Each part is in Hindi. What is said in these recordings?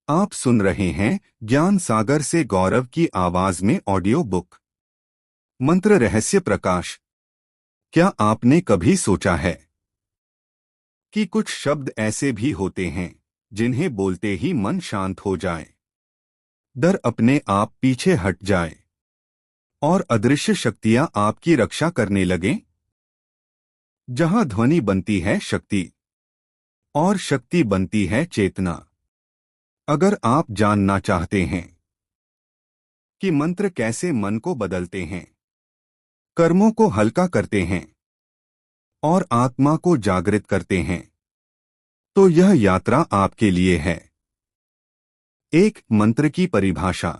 आप सुन रहे हैं ज्ञान सागर से गौरव की आवाज में ऑडियो बुक मंत्र रहस्य प्रकाश। क्या आपने कभी सोचा है कि कुछ शब्द ऐसे भी होते हैं जिन्हें बोलते ही मन शांत हो जाए, डर अपने आप पीछे हट जाए और अदृश्य शक्तियां आपकी रक्षा करने लगें? जहां ध्वनि बनती है शक्ति और शक्ति बनती है चेतना। अगर आप जानना चाहते हैं कि मंत्र कैसे मन को बदलते हैं, कर्मों को हल्का करते हैं और आत्मा को जागृत करते हैं, तो यह यात्रा आपके लिए है। एक मंत्र की परिभाषा।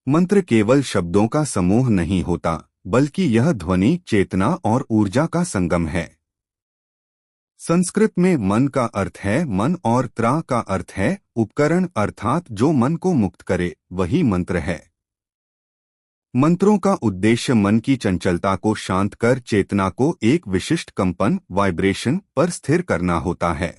मंत्र केवल शब्दों का समूह नहीं होता, बल्कि यह ध्वनि, चेतना और ऊर्जा का संगम है। संस्कृत में मन का अर्थ है मन और त्रा का अर्थ है उपकरण, अर्थात जो मन को मुक्त करे वही मंत्र है। मंत्रों का उद्देश्य मन की चंचलता को शांत कर चेतना को एक विशिष्ट कंपन, वाइब्रेशन पर स्थिर करना होता है।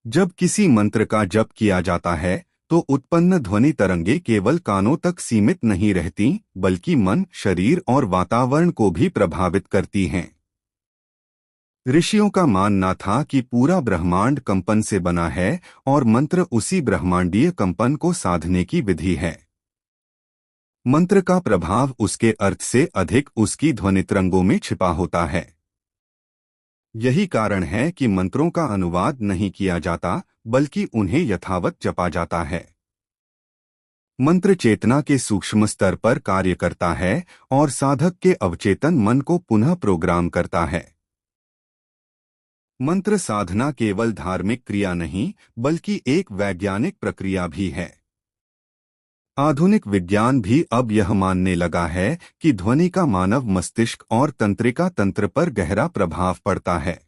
जब किसी मंत्र का जप किया जाता है तो उत्पन्न ध्वनि तरंगे केवल कानों तक सीमित नहीं रहती, बल्कि मन, शरीर और वातावरण को भी प्रभावित करती हैं। ऋषियों का मानना था कि पूरा ब्रह्मांड कंपन से बना है और मंत्र उसी ब्रह्मांडीय कंपन को साधने की विधि है। मंत्र का प्रभाव उसके अर्थ से अधिक उसकी ध्वनि तरंगों में छिपा होता है। यही कारण है कि मंत्रों का अनुवाद नहीं किया जाता, बल्कि उन्हें यथावत जपा जाता है। मंत्र चेतना के सूक्ष्म स्तर पर कार्य करता है और साधक के अवचेतन मन को पुनः प्रोग्राम करता है। मंत्र साधना केवल धार्मिक क्रिया नहीं, बल्कि एक वैज्ञानिक प्रक्रिया भी है। आधुनिक विज्ञान भी अब यह मानने लगा है कि ध्वनि का मानव मस्तिष्क और तंत्रिका तंत्र पर गहरा प्रभाव पड़ता है।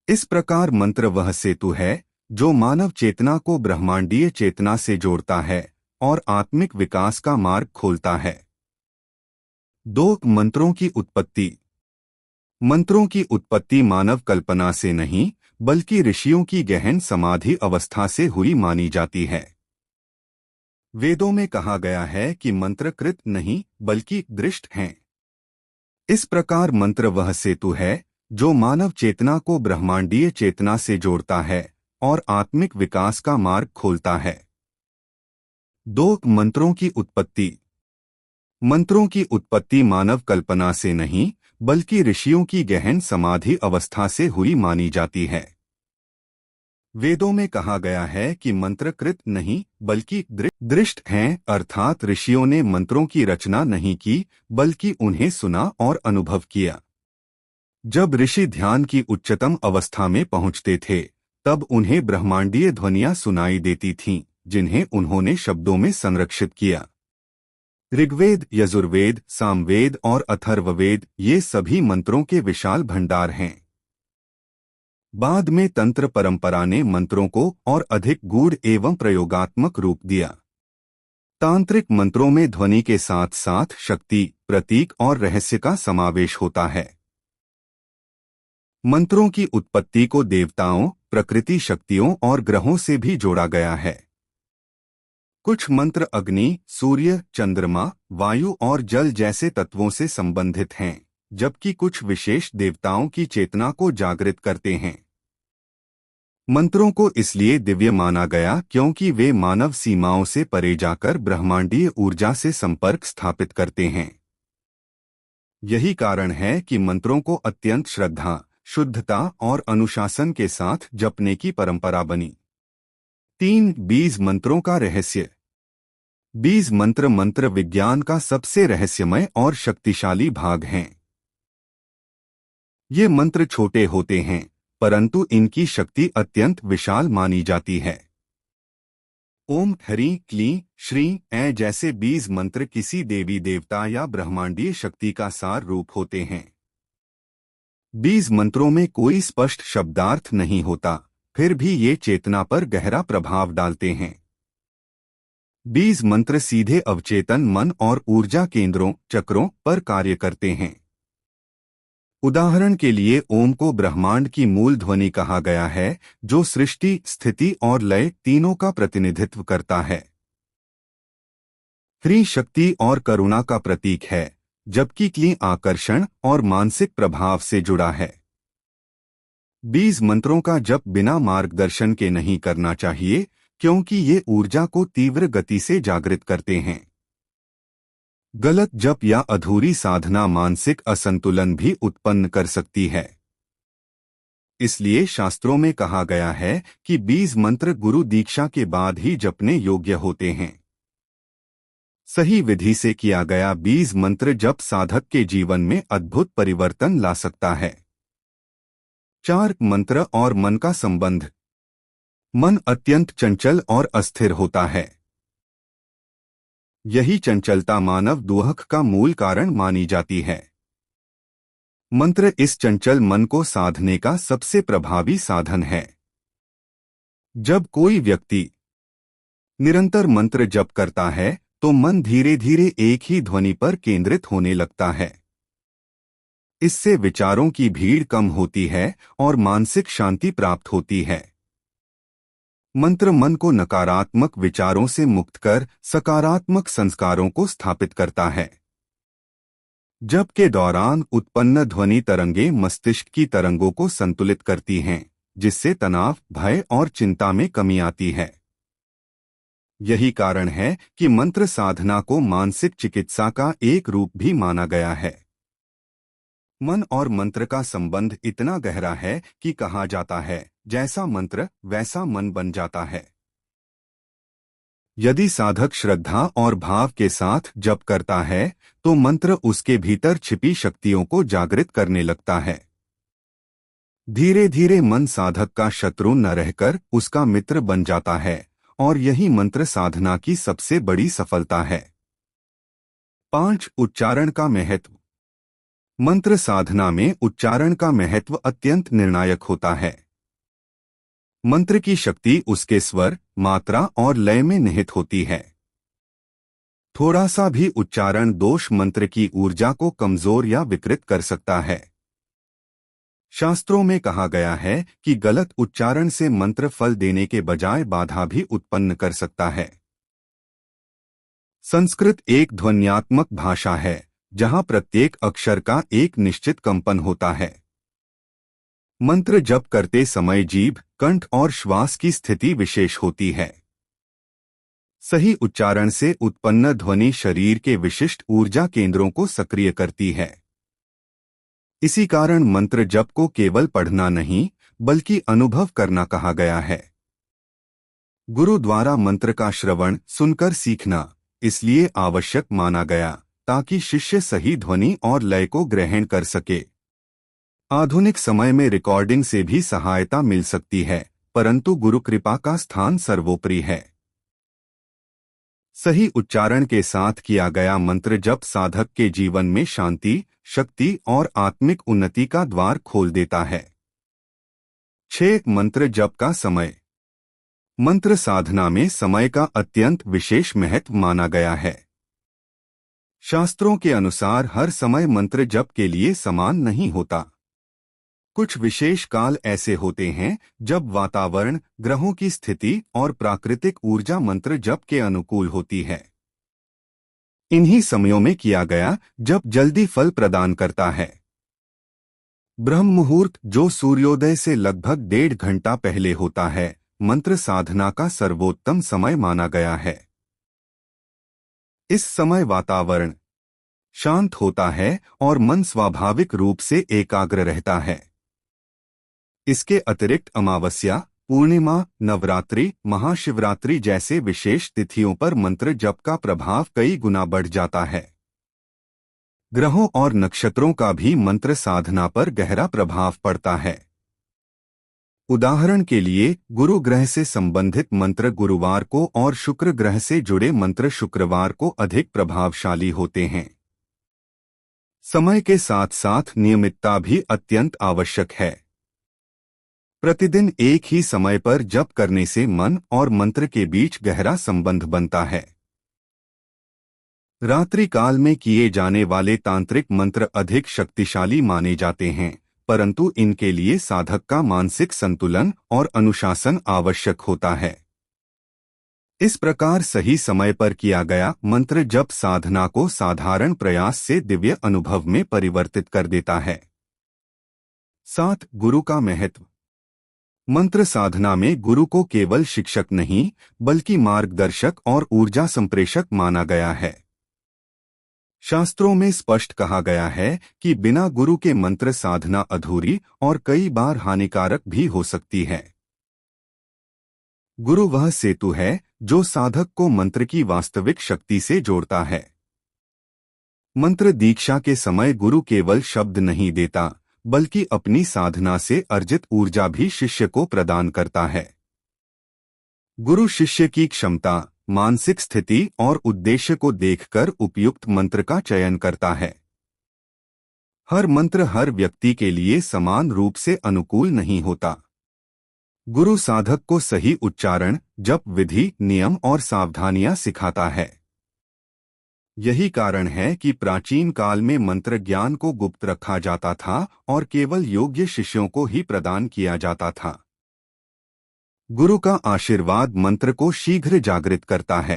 इस प्रकार मंत्र वह सेतु है जो मानव चेतना को ब्रह्मांडीय चेतना से जोड़ता है और आत्मिक विकास का मार्ग खोलता है। दो, मंत्रों की उत्पत्ति। मंत्रों की उत्पत्ति मानव कल्पना से नहीं, बल्कि ऋषियों की गहन समाधि अवस्था से हुई मानी जाती है। वेदों में कहा गया है कि मंत्र कृत नहीं, बल्कि दृष्ट हैं। इस प्रकार मंत्र वह सेतु है जो मानव चेतना को ब्रह्मांडीय चेतना से जोड़ता है और आत्मिक विकास का मार्ग खोलता है। दो, मंत्रों की उत्पत्ति। मंत्रों की उत्पत्ति मानव कल्पना से नहीं, बल्कि ऋषियों की गहन समाधि अवस्था से हुई मानी जाती है। वेदों में कहा गया है कि मंत्र कृत नहीं, बल्कि दृष्ट हैं, अर्थात ऋषियों ने मंत्रों की रचना नहीं की, बल्कि उन्हें सुना और अनुभव किया। जब ऋषि ध्यान की उच्चतम अवस्था में पहुंचते थे, तब उन्हें ब्रह्मांडीय ध्वनियां सुनाई देती थीं, जिन्हें उन्होंने शब्दों में संरक्षित किया। ऋग्वेद, यजुर्वेद, सामवेद और अथर्ववेद ये सभी मंत्रों के विशाल भंडार हैं। बाद में तंत्र परंपरा ने मंत्रों को और अधिक गूढ़ एवं प्रयोगात्मक रूप दिया। तांत्रिक मंत्रों में ध्वनि के साथ साथ शक्ति, प्रतीक और रहस्य का समावेश होता है। मंत्रों की उत्पत्ति को देवताओं, प्रकृति शक्तियों और ग्रहों से भी जोड़ा गया है। कुछ मंत्र अग्नि, सूर्य, चंद्रमा, वायु और जल जैसे तत्वों से संबंधित हैं, जबकि कुछ विशेष देवताओं की चेतना को जागृत करते हैं। मंत्रों को इसलिए दिव्य माना गया क्योंकि वे मानव सीमाओं से परे जाकर ब्रह्मांडीय ऊर्जा से संपर्क स्थापित करते हैं। यही कारण है कि मंत्रों को अत्यंत श्रद्धा, शुद्धता और अनुशासन के साथ जपने की परंपरा बनी। 3, बीज मंत्रों का रहस्य। बीज मंत्र मंत्र विज्ञान का सबसे रहस्यमय और शक्तिशाली भाग हैं। ये मंत्र छोटे होते हैं, परंतु इनकी शक्ति अत्यंत विशाल मानी जाती है। ओम, ह्रीं, क्लीं, श्रीं, ऐ जैसे बीज मंत्र किसी देवी देवता या ब्रह्मांडीय शक्ति का सार रूप होते हैं। बीज मंत्रों में कोई स्पष्ट शब्दार्थ नहीं होता, फिर भी ये चेतना पर गहरा प्रभाव डालते हैं। बीज मंत्र सीधे अवचेतन मन और ऊर्जा केंद्रों, चक्रों पर कार्य करते हैं। उदाहरण के लिए ओम को ब्रह्मांड की मूल ध्वनि कहा गया है, जो सृष्टि, स्थिति और लय तीनों का प्रतिनिधित्व करता है। ह्रीं शक्ति और करुणा का प्रतीक है, जबकि क्लीं आकर्षण और मानसिक प्रभाव से जुड़ा है। बीज मंत्रों का जप बिना मार्गदर्शन के नहीं करना चाहिए, क्योंकि ये ऊर्जा को तीव्र गति से जागृत करते हैं। गलत जप या अधूरी साधना मानसिक असंतुलन भी उत्पन्न कर सकती है। इसलिए शास्त्रों में कहा गया है कि बीज मंत्र गुरु दीक्षा के बाद ही जपने योग्य होते हैं। सही विधि से किया गया बीज मंत्र जप साधक के जीवन में अद्भुत परिवर्तन ला सकता है। 4 मंत्र और मन का संबंध। मन अत्यंत चंचल और अस्थिर होता है। यही चंचलता मानव दुहक का मूल कारण मानी जाती है। मंत्र इस चंचल मन को साधने का सबसे प्रभावी साधन है। जब कोई व्यक्ति निरंतर मंत्र जप करता है, तो मन धीरे धीरे एक ही ध्वनि पर केंद्रित होने लगता है। इससे विचारों की भीड़ कम होती है और मानसिक शांति प्राप्त होती है। मंत्र मन को नकारात्मक विचारों से मुक्त कर सकारात्मक संस्कारों को स्थापित करता है। जप के दौरान उत्पन्न ध्वनि तरंगे मस्तिष्क की तरंगों को संतुलित करती हैं, जिससे तनाव, भय और चिंता में कमी आती है। यही कारण है कि मंत्र साधना को मानसिक चिकित्सा का एक रूप भी माना गया है। मन और मंत्र का संबंध इतना गहरा है कि कहा जाता है, जैसा मंत्र वैसा मन बन जाता है। यदि साधक श्रद्धा और भाव के साथ जप करता है, तो मंत्र उसके भीतर छिपी शक्तियों को जागृत करने लगता है। धीरे धीरे मन साधक का शत्रु न रहकर उसका मित्र बन जाता है, और यही मंत्र साधना की सबसे बड़ी सफलता है। 5 उच्चारण का महत्व। मंत्र साधना में उच्चारण का महत्व अत्यंत निर्णायक होता है। मंत्र की शक्ति उसके स्वर, मात्रा और लय में निहित होती है। थोड़ा सा भी उच्चारण दोष मंत्र की ऊर्जा को कमजोर या विकृत कर सकता है। शास्त्रों में कहा गया है कि गलत उच्चारण से मंत्र फल देने के बजाय बाधा भी उत्पन्न कर सकता है। संस्कृत एक ध्वन्यात्मक भाषा है, जहां प्रत्येक अक्षर का एक निश्चित कंपन होता है। मंत्र जप करते समय जीभ, कंठ और श्वास की स्थिति विशेष होती है। सही उच्चारण से उत्पन्न ध्वनि शरीर के विशिष्ट ऊर्जा केंद्रों को सक्रिय करती है। इसी कारण मंत्र जप को केवल पढ़ना नहीं, बल्कि अनुभव करना कहा गया है। गुरु द्वारा मंत्र का श्रवण सुनकर सीखना इसलिए आवश्यक माना गया, ताकि शिष्य सही ध्वनि और लय को ग्रहण कर सके। आधुनिक समय में रिकॉर्डिंग से भी सहायता मिल सकती है, परंतु गुरु कृपा का स्थान सर्वोपरि है। सही उच्चारण के साथ किया गया मंत्र जप साधक के जीवन में शांति, शक्ति और आत्मिक उन्नति का द्वार खोल देता है। 6 मंत्र जप का समय। मंत्र साधना में समय का अत्यंत विशेष महत्व माना गया है। शास्त्रों के अनुसार हर समय मंत्र जप के लिए समान नहीं होता। कुछ विशेष काल ऐसे होते हैं जब वातावरण, ग्रहों की स्थिति और प्राकृतिक ऊर्जा मंत्र जप के अनुकूल होती है। इन्हीं समयों में किया गया जप जल्दी फल प्रदान करता है। ब्रह्म मुहूर्त, जो सूर्योदय से लगभग 1.5 घंटा पहले होता है, मंत्र साधना का सर्वोत्तम समय माना गया है। इस समय वातावरण शांत होता है और मन स्वाभाविक रूप से एकाग्र रहता है। इसके अतिरिक्त अमावस्या, पूर्णिमा, नवरात्रि, महाशिवरात्रि जैसे विशेष तिथियों पर मंत्र जप का प्रभाव कई गुना बढ़ जाता है। ग्रहों और नक्षत्रों का भी मंत्र साधना पर गहरा प्रभाव पड़ता है। उदाहरण के लिए गुरु ग्रह से संबंधित मंत्र गुरुवार को और शुक्र ग्रह से जुड़े मंत्र शुक्रवार को अधिक प्रभावशाली होते हैं। समय के साथ साथ नियमितता भी अत्यंत आवश्यक है। प्रतिदिन एक ही समय पर जप करने से मन और मंत्र के बीच गहरा संबंध बनता है। रात्रि काल में किए जाने वाले तांत्रिक मंत्र अधिक शक्तिशाली माने जाते हैं, परंतु इनके लिए साधक का मानसिक संतुलन और अनुशासन आवश्यक होता है। इस प्रकार सही समय पर किया गया मंत्र जप साधना को साधारण प्रयास से दिव्य अनुभव में परिवर्तित कर देता है। 7. गुरु का महत्व। मंत्र साधना में गुरु को केवल शिक्षक नहीं, बल्कि मार्गदर्शक और ऊर्जा संप्रेषक माना गया है। शास्त्रों में स्पष्ट कहा गया है कि बिना गुरु के मंत्र साधना अधूरी और कई बार हानिकारक भी हो सकती है। गुरु वह सेतु है जो साधक को मंत्र की वास्तविक शक्ति से जोड़ता है। मंत्र दीक्षा के समय गुरु केवल शब्द नहीं देता, बल्कि अपनी साधना से अर्जित ऊर्जा भी शिष्य को प्रदान करता है। गुरु शिष्य की क्षमता, मानसिक स्थिति और उद्देश्य को देखकर उपयुक्त मंत्र का चयन करता है। हर मंत्र हर व्यक्ति के लिए समान रूप से अनुकूल नहीं होता। गुरु साधक को सही उच्चारण, जप विधि, नियम और सावधानियां सिखाता है। यही कारण है कि प्राचीन काल में मंत्र ज्ञान को गुप्त रखा जाता था और केवल योग्य शिष्यों को ही प्रदान किया जाता था। गुरु का आशीर्वाद मंत्र को शीघ्र जागृत करता है।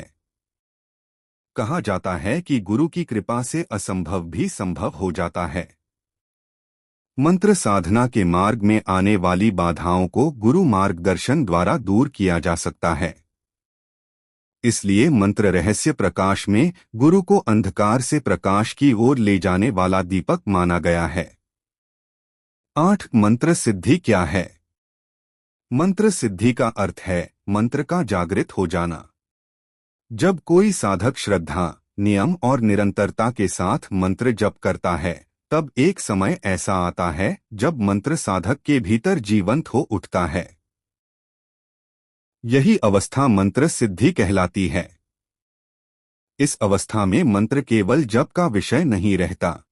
कहा जाता है कि गुरु की कृपा से असंभव भी संभव हो जाता है। मंत्र साधना के मार्ग में आने वाली बाधाओं को गुरु मार्गदर्शन द्वारा दूर किया जा सकता है। इसलिए मंत्र रहस्य प्रकाश में गुरु को अंधकार से प्रकाश की ओर ले जाने वाला दीपक माना गया है। 8. मंत्र सिद्धि क्या है? मंत्र सिद्धि का अर्थ है मंत्र का जागृत हो जाना। जब कोई साधक श्रद्धा, नियम और निरंतरता के साथ मंत्र जप करता है, तब एक समय ऐसा आता है जब मंत्र साधक के भीतर जीवंत हो उठता है। यही अवस्था मंत्र सिद्धि कहलाती है। इस अवस्था में मंत्र केवल जप का विषय नहीं रहता,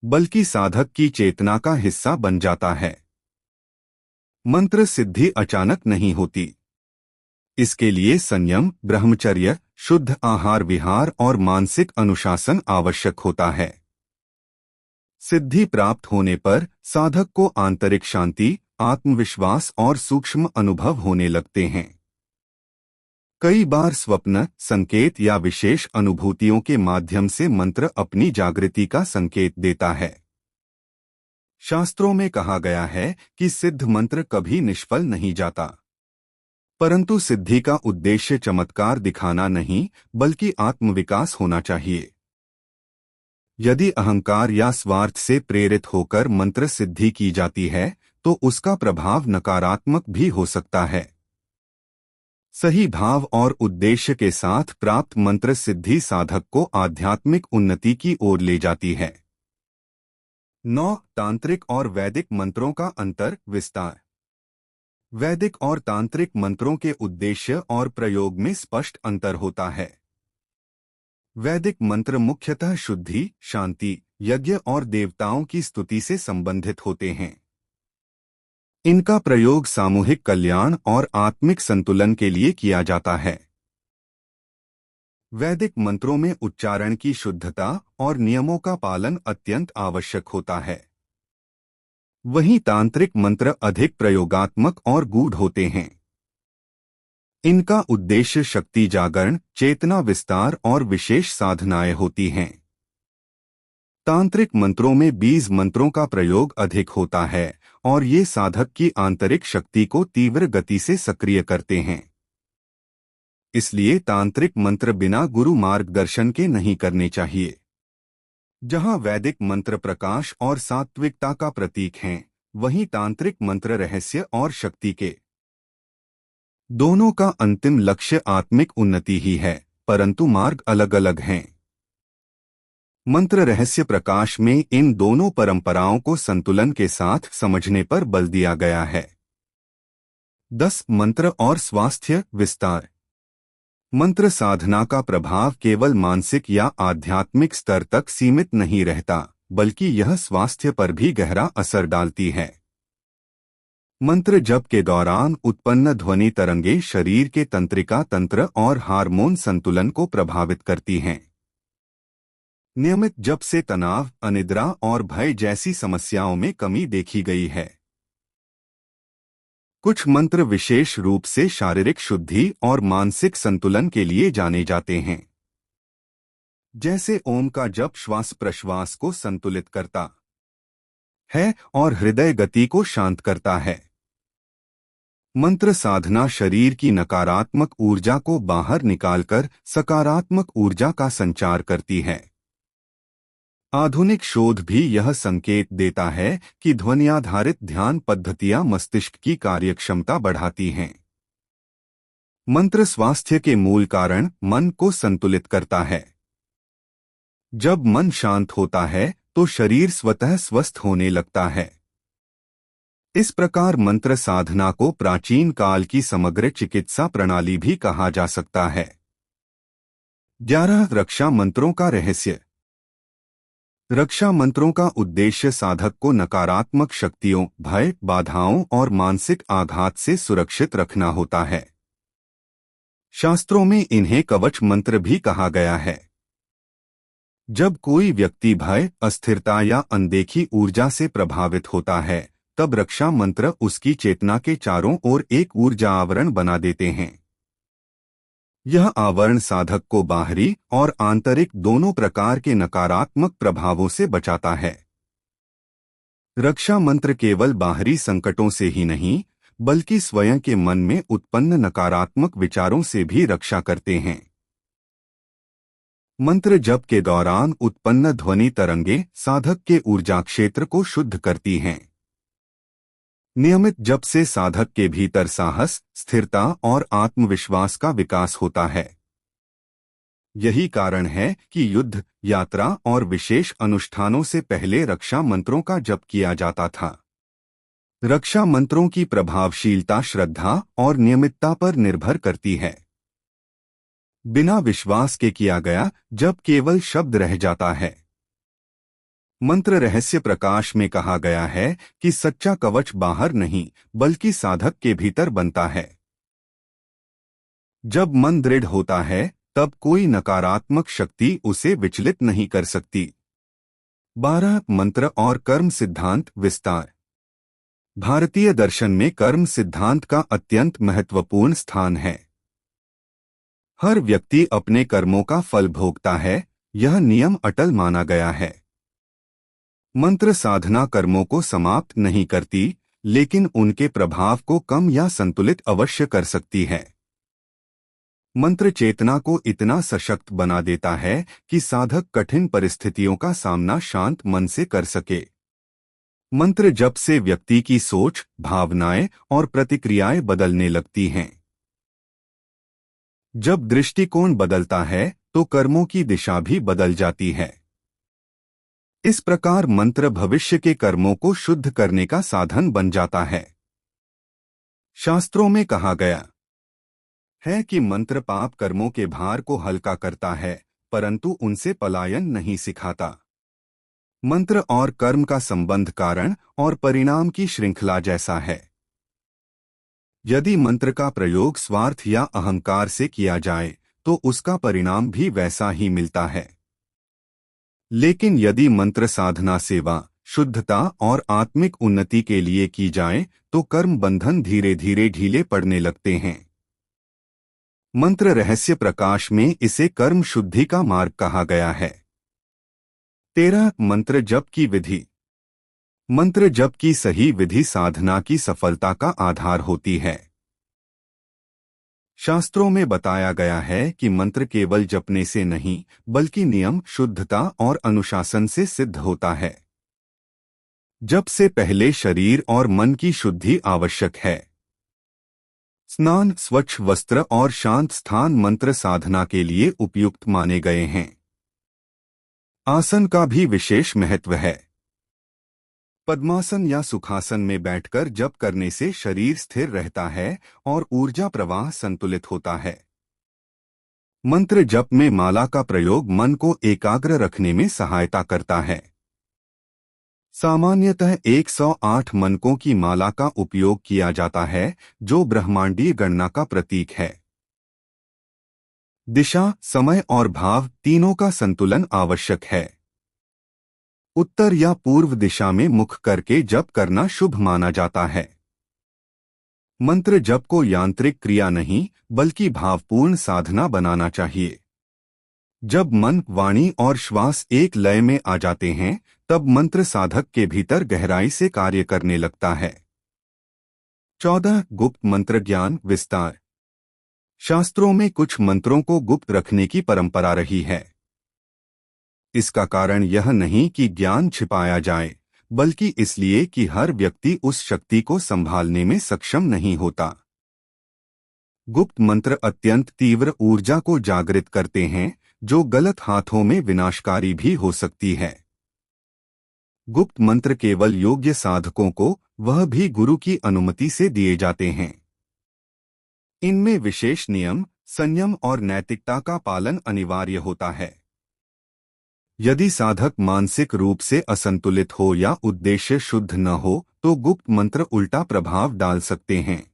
बल्कि साधक की चेतना का हिस्सा बन जाता है। मंत्र सिद्धि अचानक नहीं होती। इसके लिए संयम, ब्रह्मचर्य, शुद्ध आहार विहार और मानसिक अनुशासन आवश्यक होता है। सिद्धि प्राप्त होने पर साधक को आंतरिक शांति, आत्मविश्वास और सूक्ष्म अनुभव होने लगते हैं। कई बार स्वप्न, संकेत या विशेष अनुभूतियों के माध्यम से मंत्र अपनी जागृति का संकेत देता है। शास्त्रों में कहा गया है कि सिद्ध मंत्र कभी निष्फल नहीं जाता, परंतु सिद्धि का उद्देश्य चमत्कार दिखाना नहीं, बल्कि आत्मविकास होना चाहिए। यदि अहंकार या स्वार्थ से प्रेरित होकर मंत्र सिद्धि की जाती है, तो उसका प्रभाव नकारात्मक भी हो सकता है। सही भाव और उद्देश्य के साथ प्राप्त मंत्र सिद्धि साधक को आध्यात्मिक उन्नति की ओर ले जाती है। 9. तांत्रिक और वैदिक मंत्रों का अंतर विस्तार। वैदिक और तांत्रिक मंत्रों के उद्देश्य और प्रयोग में स्पष्ट अंतर होता है। वैदिक मंत्र मुख्यतः शुद्धि, शांति, यज्ञ और देवताओं की स्तुति से संबंधित होते हैं। इनका प्रयोग सामूहिक कल्याण और आत्मिक संतुलन के लिए किया जाता है। वैदिक मंत्रों में उच्चारण की शुद्धता और नियमों का पालन अत्यंत आवश्यक होता है। वहीं तांत्रिक मंत्र अधिक प्रयोगात्मक और गूढ़ होते हैं। इनका उद्देश्य शक्ति जागरण, चेतना विस्तार और विशेष साधनाएं होती हैं। तांत्रिक मंत्रों में बीज मंत्रों का प्रयोग अधिक होता है और ये साधक की आंतरिक शक्ति को तीव्र गति से सक्रिय करते हैं। इसलिए तांत्रिक मंत्र बिना गुरु मार्गदर्शन के नहीं करने चाहिए। जहां वैदिक मंत्र प्रकाश और सात्विकता का प्रतीक हैं, वहीं तांत्रिक मंत्र रहस्य और शक्ति के। दोनों का अंतिम लक्ष्य आत्मिक उन्नति ही है, परंतु मार्ग अलग अलग हैं। मंत्र रहस्य प्रकाश में इन दोनों परंपराओं को संतुलन के साथ समझने पर बल दिया गया है। 10. मंत्र और स्वास्थ्य विस्तार। मंत्र साधना का प्रभाव केवल मानसिक या आध्यात्मिक स्तर तक सीमित नहीं रहता, बल्कि यह स्वास्थ्य पर भी गहरा असर डालती है। मंत्र जप के दौरान उत्पन्न ध्वनि तरंगे शरीर के तंत्रिका तंत्र और हार्मोन संतुलन को प्रभावित करती हैं। नियमित जप से तनाव, अनिद्रा और भय जैसी समस्याओं में कमी देखी गई है। कुछ मंत्र विशेष रूप से शारीरिक शुद्धि और मानसिक संतुलन के लिए जाने जाते हैं। जैसे ओम का जप श्वास प्रश्वास को संतुलित करता है और हृदय गति को शांत करता है। मंत्र साधना शरीर की नकारात्मक ऊर्जा को बाहर निकालकर सकारात्मक ऊर्जा का संचार करती है। आधुनिक शोध भी यह संकेत देता है कि ध्वन्याधारित ध्यान पद्धतियां मस्तिष्क की कार्यक्षमता बढ़ाती हैं। मंत्र स्वास्थ्य के मूल कारण मन को संतुलित करता है। जब मन शांत होता है तो शरीर स्वतः स्वस्थ होने लगता है। इस प्रकार मंत्र साधना को प्राचीन काल की समग्र चिकित्सा प्रणाली भी कहा जा सकता है। 11 रक्षा मंत्रों का रहस्य। रक्षा मंत्रों का उद्देश्य साधक को नकारात्मक शक्तियों, भय, बाधाओं और मानसिक आघात से सुरक्षित रखना होता है। शास्त्रों में इन्हें कवच मंत्र भी कहा गया है। जब कोई व्यक्ति भय, अस्थिरता या अनदेखी ऊर्जा से प्रभावित होता है, तब रक्षा मंत्र उसकी चेतना के चारों ओर एक ऊर्जा आवरण बना देते हैं। यह आवरण साधक को बाहरी और आंतरिक दोनों प्रकार के नकारात्मक प्रभावों से बचाता है। रक्षा मंत्र केवल बाहरी संकटों से ही नहीं, बल्कि स्वयं के मन में उत्पन्न नकारात्मक विचारों से भी रक्षा करते हैं। मंत्र जप के दौरान उत्पन्न ध्वनि तरंगे साधक के ऊर्जा क्षेत्र को शुद्ध करती हैं। नियमित जप से साधक के भीतर साहस, स्थिरता और आत्मविश्वास का विकास होता है। यही कारण है कि युद्ध, यात्रा और विशेष अनुष्ठानों से पहले रक्षा मंत्रों का जप किया जाता था। रक्षा मंत्रों की प्रभावशीलता श्रद्धा और नियमितता पर निर्भर करती है। बिना विश्वास के किया गया जप केवल शब्द रह जाता है। मंत्र रहस्य प्रकाश में कहा गया है कि सच्चा कवच बाहर नहीं, बल्कि साधक के भीतर बनता है। जब मन दृढ़ होता है, तब कोई नकारात्मक शक्ति उसे विचलित नहीं कर सकती। 12 मंत्र और कर्म सिद्धांत विस्तार। भारतीय दर्शन में कर्म सिद्धांत का अत्यंत महत्वपूर्ण स्थान है। हर व्यक्ति अपने कर्मों का फल भोगता है, यह नियम अटल माना गया है। मंत्र साधना कर्मों को समाप्त नहीं करती, लेकिन उनके प्रभाव को कम या संतुलित अवश्य कर सकती है। मंत्र चेतना को इतना सशक्त बना देता है कि साधक कठिन परिस्थितियों का सामना शांत मन से कर सके। मंत्र जप से व्यक्ति की सोच, भावनाएं और प्रतिक्रियाएं बदलने लगती हैं। जब दृष्टिकोण बदलता है, तो कर्मों की दिशा भी बदल जाती है। इस प्रकार मंत्र भविष्य के कर्मों को शुद्ध करने का साधन बन जाता है। शास्त्रों में कहा गया है कि मंत्र पाप कर्मों के भार को हल्का करता है, परंतु उनसे पलायन नहीं सिखाता। मंत्र और कर्म का संबंध कारण और परिणाम की श्रृंखला जैसा है। यदि मंत्र का प्रयोग स्वार्थ या अहंकार से किया जाए, तो उसका परिणाम भी वैसा ही मिलता है। लेकिन यदि मंत्र साधना सेवा, शुद्धता और आत्मिक उन्नति के लिए की जाए, तो कर्म बंधन धीरे धीरे ढीले पड़ने लगते हैं। मंत्र रहस्य प्रकाश में इसे कर्म शुद्धि का मार्ग कहा गया है। 13 मंत्र जप की विधि। मंत्र जप की सही विधि साधना की सफलता का आधार होती है। शास्त्रों में बताया गया है कि मंत्र केवल जपने से नहीं, बल्कि नियम, शुद्धता और अनुशासन से सिद्ध होता है। जप से पहले शरीर और मन की शुद्धि आवश्यक है। स्नान, स्वच्छ वस्त्र और शांत स्थान मंत्र साधना के लिए उपयुक्त माने गए हैं। आसन का भी विशेष महत्व है। पद्मासन या सुखासन में बैठकर जप करने से शरीर स्थिर रहता है और ऊर्जा प्रवाह संतुलित होता है। मंत्र जप में माला का प्रयोग मन को एकाग्र रखने में सहायता करता है। सामान्यतः 108 मनकों की माला का उपयोग किया जाता है, जो ब्रह्मांडीय गणना का प्रतीक है। दिशा, समय और भाव तीनों का संतुलन आवश्यक है। उत्तर या पूर्व दिशा में मुख करके जप करना शुभ माना जाता है। मंत्र जप को यांत्रिक क्रिया नहीं बल्कि भावपूर्ण साधना बनाना चाहिए। जब मन, वाणी और श्वास एक लय में आ जाते हैं, तब मंत्र साधक के भीतर गहराई से कार्य करने लगता है। 14. गुप्त मंत्र ज्ञान विस्तार। शास्त्रों में कुछ मंत्रों को गुप्त रखने की परंपरा रही है। इसका कारण यह नहीं कि ज्ञान छिपाया जाए, बल्कि इसलिए कि हर व्यक्ति उस शक्ति को संभालने में सक्षम नहीं होता। गुप्त मंत्र अत्यंत तीव्र ऊर्जा को जागृत करते हैं, जो गलत हाथों में विनाशकारी भी हो सकती है। गुप्त मंत्र केवल योग्य साधकों को, वह भी गुरु की अनुमति से दिए जाते हैं। इनमें विशेष नियम, संयम और नैतिकता का पालन अनिवार्य होता है। यदि साधक मानसिक रूप से असंतुलित हो या उद्देश्य शुद्ध न हो, तो गुप्त मंत्र उल्टा प्रभाव डाल सकते हैं।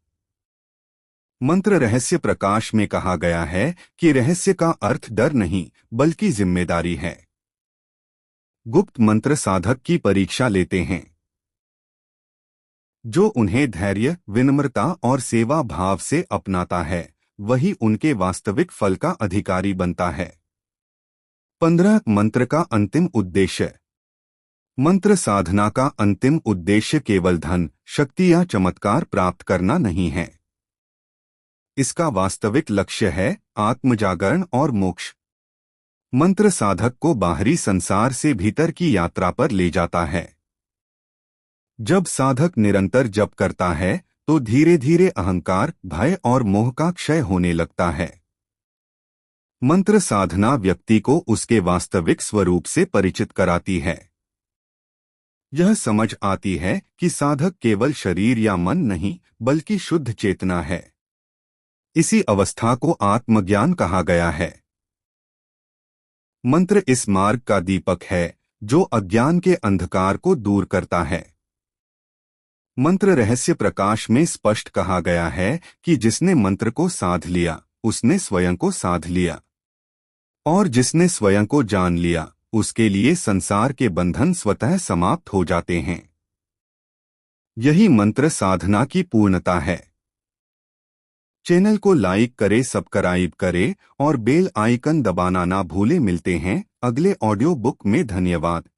मंत्र रहस्य प्रकाश में कहा गया है कि रहस्य का अर्थ डर नहीं, बल्कि जिम्मेदारी है। गुप्त मंत्र साधक की परीक्षा लेते हैं। जो उन्हें धैर्य, विनम्रता और सेवा भाव से अपनाता है, वही उनके वास्तविक फल का अधिकारी बनता है। 15. मंत्र का अंतिम उद्देश्य। मंत्र साधना का अंतिम उद्देश्य केवल धन, शक्ति या चमत्कार प्राप्त करना नहीं है। इसका वास्तविक लक्ष्य है आत्मजागरण और मोक्ष। मंत्र साधक को बाहरी संसार से भीतर की यात्रा पर ले जाता है। जब साधक निरंतर जप करता है, तो धीरे धीरे अहंकार, भय और मोह का क्षय होने लगता है। मंत्र साधना व्यक्ति को उसके वास्तविक स्वरूप से परिचित कराती है। यह समझ आती है कि साधक केवल शरीर या मन नहीं, बल्कि शुद्ध चेतना है। इसी अवस्था को आत्मज्ञान कहा गया है। मंत्र इस मार्ग का दीपक है, जो अज्ञान के अंधकार को दूर करता है। मंत्र रहस्य प्रकाश में स्पष्ट कहा गया है कि जिसने मंत्र को साध लिया, उसने स्वयं को साध लिया, और जिसने स्वयं को जान लिया, उसके लिए संसार के बंधन स्वतः समाप्त हो जाते हैं। यही मंत्र साधना की पूर्णता है। चैनल को लाइक करें, सब्सक्राइब करें और बेल आइकन दबाना ना भूलें। मिलते हैं अगले ऑडियो बुक में। धन्यवाद।